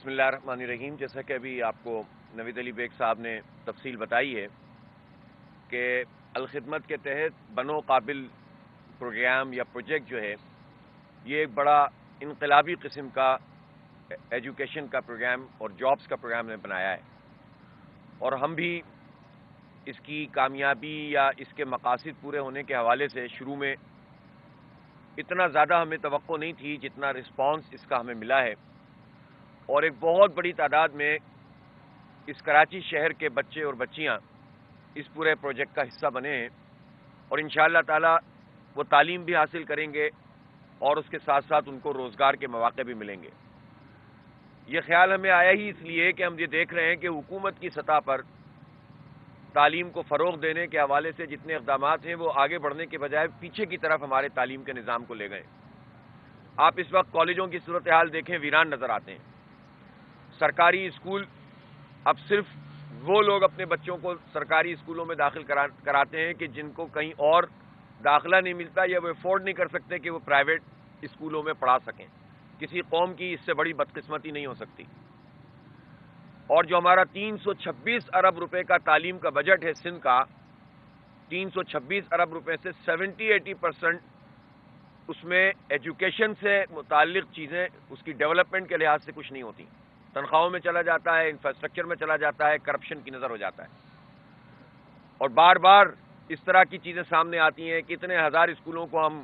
بسم اللہ الرحمن الرحیم. جیسا کہ ابھی آپ کو نوید علی بیگ صاحب نے تفصیل بتائی ہے کہ الخدمت کے تحت بنو قابل پروگرام یا پروجیکٹ جو ہے یہ ایک بڑا انقلابی قسم کا ایجوکیشن کا پروگرام اور جابز کا پروگرام نے بنایا ہے، اور ہم بھی اس کی کامیابی یا اس کے مقاصد پورے ہونے کے حوالے سے شروع میں اتنا زیادہ ہمیں توقع نہیں تھی جتنا رسپانس اس کا ہمیں ملا ہے، اور ایک بہت بڑی تعداد میں اس کراچی شہر کے بچے اور بچیاں اس پورے پروجیکٹ کا حصہ بنے ہیں، اور انشاءاللہ تعالی وہ تعلیم بھی حاصل کریں گے اور اس کے ساتھ ساتھ ان کو روزگار کے مواقع بھی ملیں گے. یہ خیال ہمیں آیا ہی اس لیے کہ ہم یہ دیکھ رہے ہیں کہ حکومت کی سطح پر تعلیم کو فروغ دینے کے حوالے سے جتنے اقدامات ہیں وہ آگے بڑھنے کے بجائے پیچھے کی طرف ہمارے تعلیم کے نظام کو لے گئے. آپ اس وقت کالجوں کی صورتحال دیکھیں، ویران نظر آتے ہیں. سرکاری اسکول اب صرف وہ لوگ اپنے بچوں کو سرکاری اسکولوں میں داخل کراتے ہیں کہ جن کو کہیں اور داخلہ نہیں ملتا یا وہ افورڈ نہیں کر سکتے کہ وہ پرائیویٹ اسکولوں میں پڑھا سکیں. کسی قوم کی اس سے بڑی بدقسمتی نہیں ہو سکتی. اور جو ہمارا 326 ارب روپے کا تعلیم کا بجٹ ہے سندھ کا، 326 ارب روپے سے 70-80% اس میں ایجوکیشن سے متعلق چیزیں اس کی ڈیولپمنٹ کے لحاظ سے کچھ نہیں ہوتی. تنخواہوں میں چلا جاتا ہے، انفراسٹرکچر میں چلا جاتا ہے، کرپشن کی نظر ہو جاتا ہے. اور بار بار اس طرح کی چیزیں سامنے آتی ہیں کہ اتنے ہزار اسکولوں کو ہم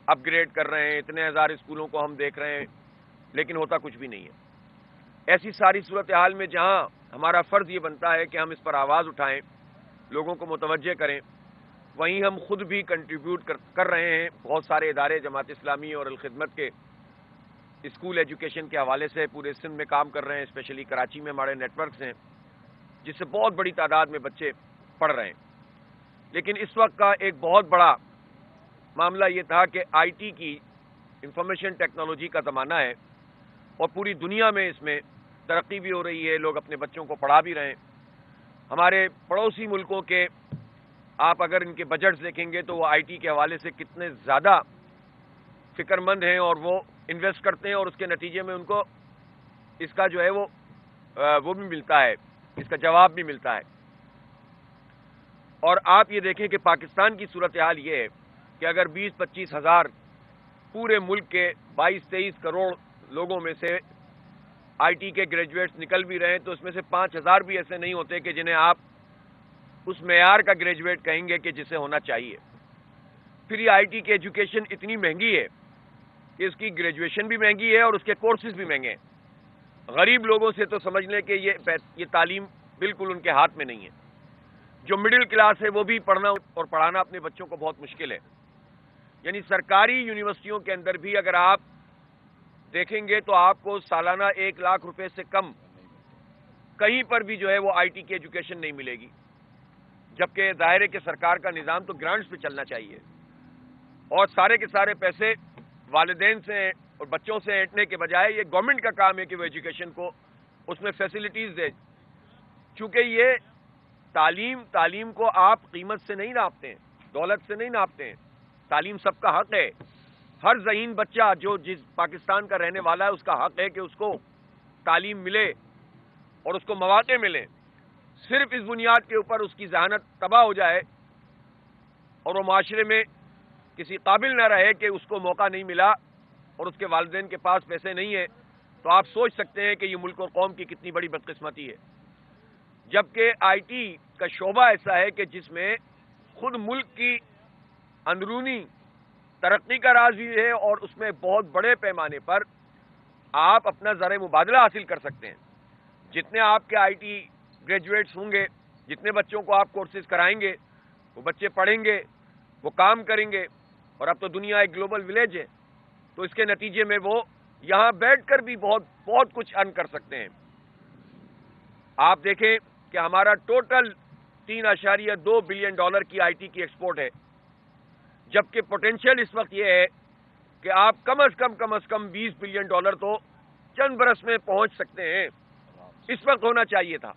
اپ گریڈ کر رہے ہیں، اتنے ہزار اسکولوں کو ہم دیکھ رہے ہیں، لیکن ہوتا کچھ بھی نہیں ہے. ایسی ساری صورتحال میں جہاں ہمارا فرض یہ بنتا ہے کہ ہم اس پر آواز اٹھائیں، لوگوں کو متوجہ کریں، وہیں ہم خود بھی کنٹریبیوٹ کر رہے ہیں. بہت سارے ادارے جماعت اسلامی اور الخدمت کے اسکول ایجوکیشن کے حوالے سے پورے سندھ میں کام کر رہے ہیں. اسپیشلی کراچی میں ہمارے نیٹ ورکس ہیں جس سے بہت بڑی تعداد میں بچے پڑھ رہے ہیں. لیکن اس وقت کا ایک بہت بڑا معاملہ یہ تھا کہ آئی ٹی کی، انفارمیشن ٹیکنالوجی کا زمانہ ہے، اور پوری دنیا میں اس میں ترقی بھی ہو رہی ہے، لوگ اپنے بچوں کو پڑھا بھی رہے ہیں. ہمارے پڑوسی ملکوں کے آپ اگر ان کے بجٹس دیکھیں گے تو وہ آئی ٹی کے حوالے سے کتنے زیادہ فکر مند ہیں، اور وہ انویسٹ کرتے ہیں، اور اس کے نتیجے میں ان کو اس کا جو ہے وہ بھی ملتا ہے، اس کا جواب بھی ملتا ہے. اور آپ یہ دیکھیں کہ پاکستان کی صورتحال یہ ہے کہ اگر 20-25 ہزار پورے ملک کے 22-23 کروڑ لوگوں میں سے آئی ٹی کے گریجویٹس نکل بھی رہے ہیں تو اس میں سے 5,000 بھی ایسے نہیں ہوتے کہ جنہیں آپ اس معیار کا گریجویٹ کہیں گے کہ جسے ہونا چاہیے. پھر یہ آئی ٹی کی ایجوکیشن اتنی مہنگی ہے کہ اس کی گریجویشن بھی مہنگی ہے اور اس کے کورسز بھی مہنگے ہیں. غریب لوگوں سے تو سمجھ لیں کہ یہ تعلیم بالکل ان کے ہاتھ میں نہیں ہے. جو مڈل کلاس ہے وہ بھی پڑھنا اور پڑھانا اپنے بچوں کو بہت مشکل ہے. یعنی سرکاری یونیورسٹیوں کے اندر بھی اگر آپ دیکھیں گے تو آپ کو سالانہ 1 لاکھ روپے سے کم کہیں پر بھی جو ہے وہ آئی ٹی کی ایجوکیشن نہیں ملے گی. جبکہ ظاہر ہے کہ سرکار کا نظام تو گرانٹس پہ چلنا چاہیے، اور سارے کے سارے پیسے والدین سے اور بچوں سے اینٹنے کے بجائے یہ گورنمنٹ کا کام ہے کہ وہ ایجوکیشن کو اس میں فیسلٹیز دے. چونکہ یہ تعلیم کو آپ قیمت سے نہیں ناپتے ہیں، دولت سے نہیں ناپتے ہیں. تعلیم سب کا حق ہے. ہر ذہین بچہ جو جس پاکستان کا رہنے والا ہے اس کا حق ہے کہ اس کو تعلیم ملے اور اس کو مواقع ملے. صرف اس بنیاد کے اوپر اس کی ذہانت تباہ ہو جائے اور وہ معاشرے میں کسی قابل نہ رہے کہ اس کو موقع نہیں ملا اور اس کے والدین کے پاس پیسے نہیں ہیں، تو آپ سوچ سکتے ہیں کہ یہ ملک اور قوم کی کتنی بڑی بدقسمتی ہے. جبکہ آئی ٹی کا شعبہ ایسا ہے کہ جس میں خود ملک کی اندرونی ترقی کا راز بھی ہے، اور اس میں بہت بڑے پیمانے پر آپ اپنا زر مبادلہ حاصل کر سکتے ہیں. جتنے آپ کے آئی ٹی گریجویٹس ہوں گے، جتنے بچوں کو آپ کورسز کرائیں گے، وہ بچے پڑھیں گے، وہ کام کریں گے. اور اب تو دنیا ایک گلوبل ولیج ہے، تو اس کے نتیجے میں وہ یہاں بیٹھ کر بھی بہت کچھ ارن کر سکتے ہیں. آپ دیکھیں کہ ہمارا ٹوٹل $3.2 بلین کی آئی ٹی کی ایکسپورٹ ہے، جبکہ پوٹینشیل اس وقت یہ ہے کہ آپ کم از کم $20 بلین تو چند برس میں پہنچ سکتے ہیں. اس وقت ہونا چاہیے تھا.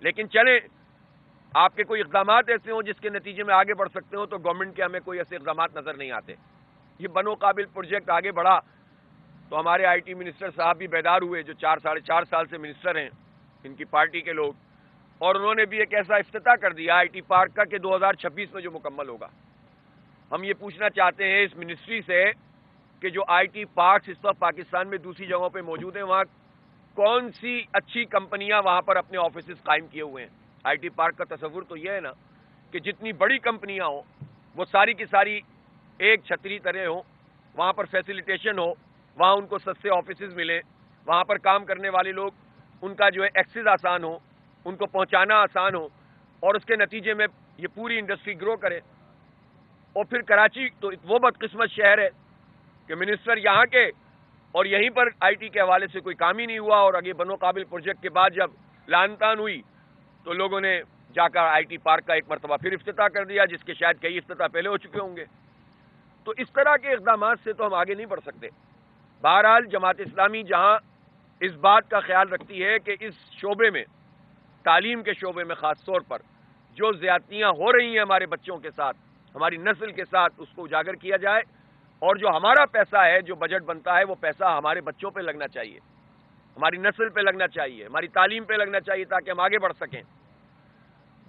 لیکن چلیں، آپ کے کوئی اقدامات ایسے ہوں جس کے نتیجے میں آگے بڑھ سکتے ہو، تو گورنمنٹ کے ہمیں کوئی ایسے اقدامات نظر نہیں آتے. یہ بنو قابل پروجیکٹ آگے بڑھا تو ہمارے آئی ٹی منسٹر صاحب بھی بیدار ہوئے جو 4 سال سے منسٹر ہیں ان کی پارٹی کے لوگ، اور انہوں نے بھی ایک ایسا افتتاح کر دیا آئی ٹی پارک کا کہ 2026 میں جو مکمل ہوگا۔ ہم یہ پوچھنا چاہتے ہیں اس منسٹری سے کہ جو آئی ٹی پارکس اس وقت پاکستان میں دوسری جگہوں پہ موجود ہیں، وہاں کون سی اچھی کمپنیاں وہاں پر اپنے آفیسز قائم کیے ہوئے ہیں۔ آئی ٹی پارک کا تصور تو یہ ہے نا کہ جتنی بڑی کمپنیاں ہوں وہ ساری کی ساری ایک چھتری طرح ہوں، وہاں پر فیسیلیٹیشن ہو، وہاں ان کو سستے آفیسز ملیں، وہاں پر کام کرنے والے لوگ ان کا جو ہے ایکسس آسان ہو، ان کو پہنچانا آسان ہو، اور اس کے نتیجے میں یہ پوری انڈسٹری گرو کرے۔ اور پھر کراچی تو وہ بدقسمت شہر ہے کہ منسٹر یہاں کے اور یہیں پر آئی ٹی کے حوالے سے کوئی کام ہی نہیں ہوا، اور اگے بنو قابل پروجیکٹ کے بعد جب لان تان ہوئی تو لوگوں نے جا کر آئی ٹی پارک کا ایک مرتبہ پھر افتتاح کر دیا، جس کے شاید کئی افتتاح پہلے ہو چکے ہوں گے۔ تو اس طرح کے اقدامات سے تو ہم آگے نہیں بڑھ سکتے۔ بہرحال جماعت اسلامی جہاں اس بات کا خیال رکھتی ہے کہ اس شعبے میں، تعلیم کے شعبے میں خاص طور پر جو زیادتیاں ہو رہی ہیں ہمارے بچوں کے ساتھ، ہماری نسل کے ساتھ، اس کو اجاگر کیا جائے، اور جو ہمارا پیسہ ہے، جو بجٹ بنتا ہے، وہ پیسہ ہمارے بچوں پہ لگنا چاہیے، ہماری نسل پہ لگنا چاہیے، ہماری تعلیم پہ لگنا چاہیے، تاکہ ہم آگے بڑھ سکیں۔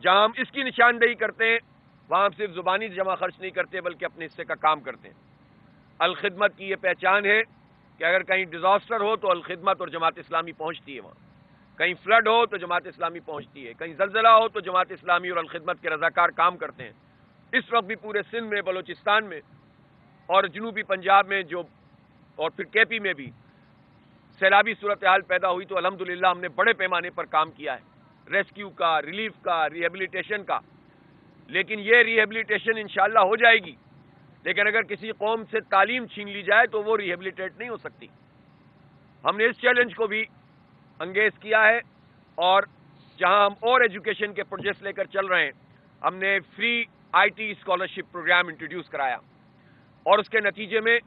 جہاں ہم اس کی نشاندہی کرتے ہیں وہاں ہم صرف زبانی جمع خرچ نہیں کرتے بلکہ اپنے حصے کا کام کرتے ہیں۔ الخدمت کی یہ پہچان ہے کہ اگر کہیں ڈیزاسٹر ہو تو الخدمت اور جماعت اسلامی پہنچتی ہے وہاں، کہیں فلڈ ہو تو جماعت اسلامی پہنچتی ہے، کہیں زلزلہ ہو تو جماعت اسلامی اور الخدمت کے رضاکار کام کرتے ہیں۔ اس وقت بھی پورے سندھ میں، بلوچستان میں اور جنوبی پنجاب میں اور پھر کے پی میں بھی سیلابی صورتحال پیدا ہوئی تو الحمدللہ ہم نے بڑے پیمانے پر کام کیا ہے، ریسکیو کا، ریلیف کا، ریہیبلیٹیشن کا۔ لیکن یہ ریہیبلیٹیشن انشاءاللہ ہو جائے گی، لیکن اگر کسی قوم سے تعلیم چھین لی جائے تو وہ ریہیبلیٹیٹ نہیں ہو سکتی۔ ہم نے اس چیلنج کو بھی انگیز کیا ہے، اور جہاں ہم اور ایجوکیشن کے پروجیکٹس لے کر چل رہے ہیں، ہم نے free I T scholarship programme introduce کرایا، اور اس کے نتیجے میں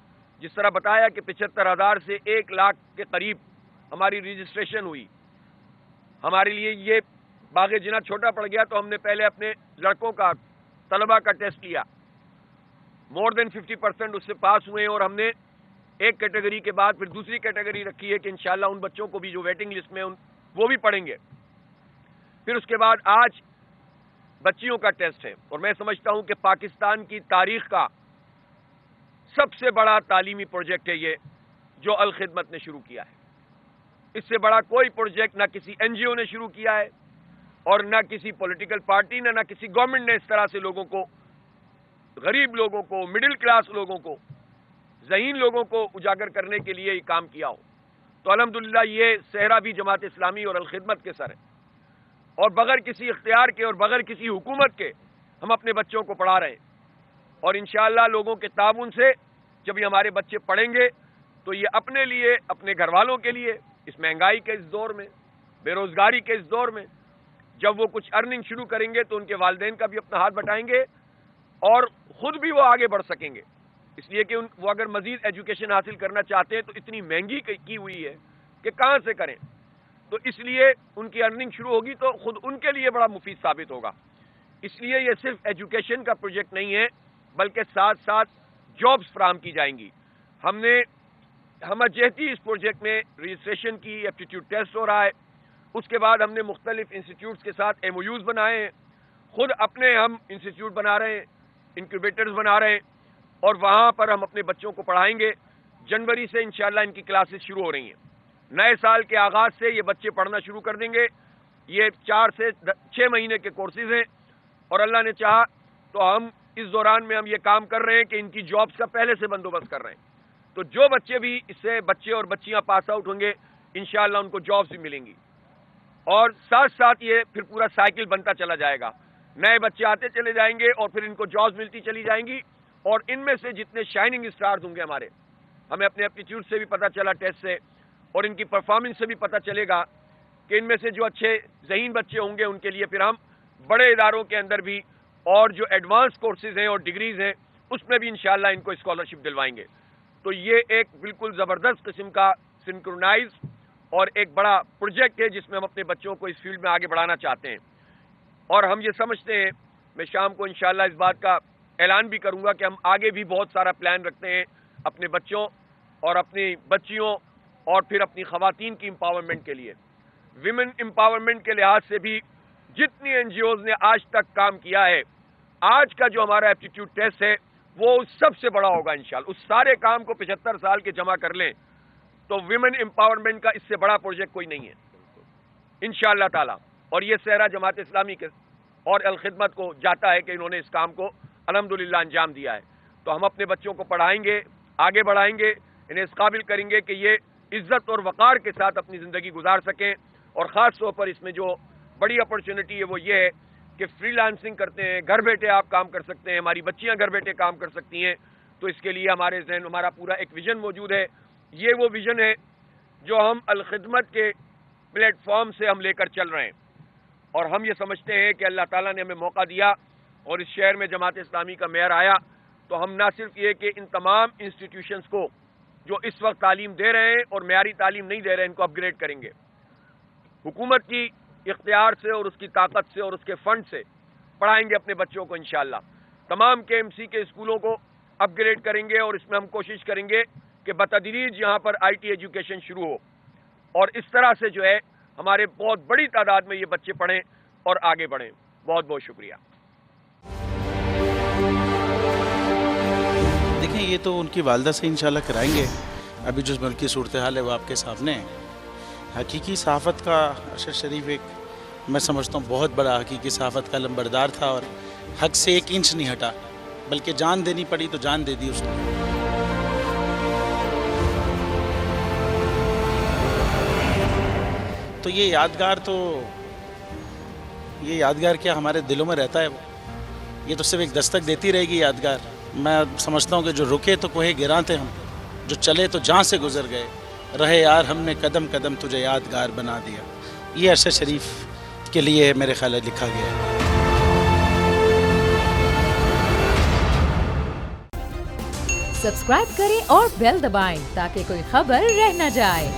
جس طرح بتایا کہ 75,000 سے 1 لاکھ کے قریب ہماری رجسٹریشن ہوئی۔ ہمارے لیے یہ باغ جناح چھوٹا پڑ گیا تو ہم نے پہلے اپنے لڑکوں کا، طلبہ کا ٹیسٹ لیا، مور دین 50% اس سے پاس ہوئے، اور ہم نے ایک کیٹیگری کے بعد پھر دوسری کیٹیگری رکھی ہے کہ انشاءاللہ ان بچوں کو بھی جو ویٹنگ لسٹ میں وہ بھی پڑھیں گے۔ پھر اس کے بعد آج بچیوں کا ٹیسٹ ہے، اور میں سمجھتا ہوں کہ پاکستان کی تاریخ کا سب سے بڑا تعلیمی پروجیکٹ ہے یہ جو الخدمت نے شروع کیا ہے۔ اس سے بڑا کوئی پروجیکٹ نہ کسی این جی او نے شروع کیا ہے، اور نہ کسی پولیٹیکل پارٹی نے، نہ کسی گورنمنٹ نے اس طرح سے لوگوں کو، غریب لوگوں کو، مڈل کلاس لوگوں کو، ذہین لوگوں کو اجاگر کرنے کے لیے یہ کام کیا ہو۔ تو الحمدللہ یہ صحرا بھی جماعت اسلامی اور الخدمت کے سر ہے، اور بغیر کسی اختیار کے اور بغیر کسی حکومت کے ہم اپنے بچوں کو پڑھا رہے ہیں، اور انشاءاللہ لوگوں کے تعاون سے جب یہ ہمارے بچے پڑھیں گے تو یہ اپنے لیے، اپنے گھر والوں کے لیے، اس مہنگائی کے اس دور میں، بے روزگاری کے اس دور میں، جب وہ کچھ ارننگ شروع کریں گے تو ان کے والدین کا بھی اپنا ہاتھ بٹائیں گے، اور خود بھی وہ آگے بڑھ سکیں گے۔ اس لیے کہ وہ اگر مزید ایجوکیشن حاصل کرنا چاہتے ہیں تو اتنی مہنگی کی ہوئی ہے کہ کہاں سے کریں، تو اس لیے ان کی ارننگ شروع ہوگی تو خود ان کے لیے بڑا مفید ثابت ہوگا۔ اس لیے یہ صرف ایجوکیشن کا پروجیکٹ نہیں ہے بلکہ ساتھ ساتھ جابز فراہم کی جائیں گی۔ ہم جہتی اس پروجیکٹ میں رجسٹریشن کی، ایپٹیٹیوڈ ٹیسٹ ہو رہا ہے، اس کے بعد ہم نے مختلف انسٹیٹیوٹس کے ساتھ ایم او یوز بنائے ہیں، خود اپنے ہم انسٹیٹیوٹ بنا رہے ہیں، انکیوبیٹرز بنا رہے ہیں، اور وہاں پر ہم اپنے بچوں کو پڑھائیں گے۔ جنوری سے انشاءاللہ ان کی کلاسز شروع ہو رہی ہیں، نئے سال کے آغاز سے یہ بچے پڑھنا شروع کر دیں گے۔ یہ 4 سے 6 مہینے کے کورسز ہیں، اور اللہ نے چاہا تو ہم اس دوران میں ہم یہ کام کر رہے ہیں کہ ان کی جابز کا پہلے سے بندوبست کر رہے ہیں، تو جو بچے بھی اس سے، بچے اور بچیاں پاس آؤٹ ہوں گے، انشاءاللہ ان کو جابز بھی ملیں گی، اور ساتھ ساتھ یہ پھر پورا سائیکل بنتا چلا جائے گا، نئے بچے آتے چلے جائیں گے اور پھر ان کو جابز ملتی چلی جائیں گی، اور ان میں سے جتنے شائننگ اسٹارز ہوں گے ہمارے، ہمیں اپنے ایپٹیٹیوڈ سے بھی پتہ چلا، ٹیسٹ سے، اور ان کی پرفارمنس سے بھی پتہ چلے گا کہ ان میں سے جو اچھے ذہین بچے ہوں گے ان کے لیے پھر ہم بڑے اداروں کے اندر بھی، اور جو ایڈوانس کورسز ہیں اور ڈگریز ہیں اس میں بھی انشاءاللہ ان کو اسکالرشپ دلوائیں گے۔ تو یہ ایک بالکل زبردست قسم کا سنکرونائز اور ایک بڑا پروجیکٹ ہے جس میں ہم اپنے بچوں کو اس فیلڈ میں آگے بڑھانا چاہتے ہیں، اور ہم یہ سمجھتے ہیں، میں شام کو انشاءاللہ اس بات کا اعلان بھی کروں گا کہ ہم آگے بھی بہت سارا پلان رکھتے ہیں اپنے بچوں اور اپنی بچیوں اور پھر اپنی خواتین کی امپاورمنٹ کے لیے. ویمن امپاورمنٹ کے لحاظ سے بھی جتنی این جی اوز نے آج تک کام کیا ہے, آج کا جو ہمارا ایپٹیٹیوڈ ٹیسٹ ہے وہ سب سے بڑا ہوگا انشاءاللہ. اس سارے کام کو 75 سال کے جمع کر لیں تو ویمن امپاورمنٹ کا اس سے بڑا پروجیکٹ کوئی نہیں ہے انشاءاللہ تعالی. اور یہ صحرا جماعت اسلامی کے اور الخدمت کو جاتا ہے کہ انہوں نے اس کام کو الحمدللہ انجام دیا ہے. تو ہم اپنے بچوں کو پڑھائیں گے, آگے بڑھائیں گے, انہیں اس قابل کریں گے کہ یہ عزت اور وقار کے ساتھ اپنی زندگی گزار سکیں. اور خاص طور پر اس میں جو بڑی اپرچونٹی ہے وہ یہ ہے کہ فری لانسنگ کرتے ہیں, گھر بیٹھے آپ کام کر سکتے ہیں, ہماری بچیاں گھر بیٹھے کام کر سکتی ہیں. تو اس کے لیے ہمارے ذہن ہمارا پورا ایک ویژن موجود ہے. یہ وہ ویژن ہے جو ہم الخدمت کے پلیٹ فارم سے ہم لے کر چل رہے ہیں. اور ہم یہ سمجھتے ہیں کہ اللہ تعالیٰ نے ہمیں موقع دیا اور اس شہر میں جماعت اسلامی کا میئر آیا تو ہم نہ صرف یہ کہ ان تمام انسٹیٹیوشنز کو جو اس وقت تعلیم دے رہے ہیں اور معیاری تعلیم نہیں دے رہے ہیں ان کو اپ گریڈ کریں گے. حکومت کی اختیار سے اور اس کی طاقت سے اور اس کے فنڈ سے پڑھائیں گے اپنے بچوں کو انشاءاللہ. تمام کے ایم سی کے اسکولوں کو اپ گریڈ کریں گے اور اس میں ہم کوشش کریں گے کہ بتدریج یہاں پر آئی ٹی ایجوکیشن شروع ہو اور اس طرح سے جو ہے ہمارے بہت بڑی تعداد میں یہ بچے پڑھیں اور آگے بڑھیں. بہت بہت شکریہ. دیکھیں یہ تو ان کی والدہ سے انشاءاللہ کرائیں گے. ابھی جو ملک کی صورتحال ہے وہ آپ کے سامنے ہے. حقیقی صحافت کا ارشد شریف ایک میں سمجھتا ہوں بہت بڑا حقیقی صحافت کا لمبردار تھا اور حق سے 1 انچ نہیں ہٹا, بلکہ جان دینی پڑی تو جان دے دی اس نے. تو یہ یادگار کیا ہمارے دلوں میں رہتا ہے. یہ تو صرف ایک دستک دیتی رہے گی یادگار. میں سمجھتا ہوں کہ جو رکے تو کوہ گراں تھے ہم, جو چلے تو جہاں سے گزر گئے, رہے یار ہم نے قدم قدم تجھے یادگار بنا دیا. یہ ارشد شریف کے لیے میرے خیال ہے لکھا گیا ہے. سبسکرائب کریں اور بیل دبائیں تاکہ کوئی خبر رہ نہ جائے.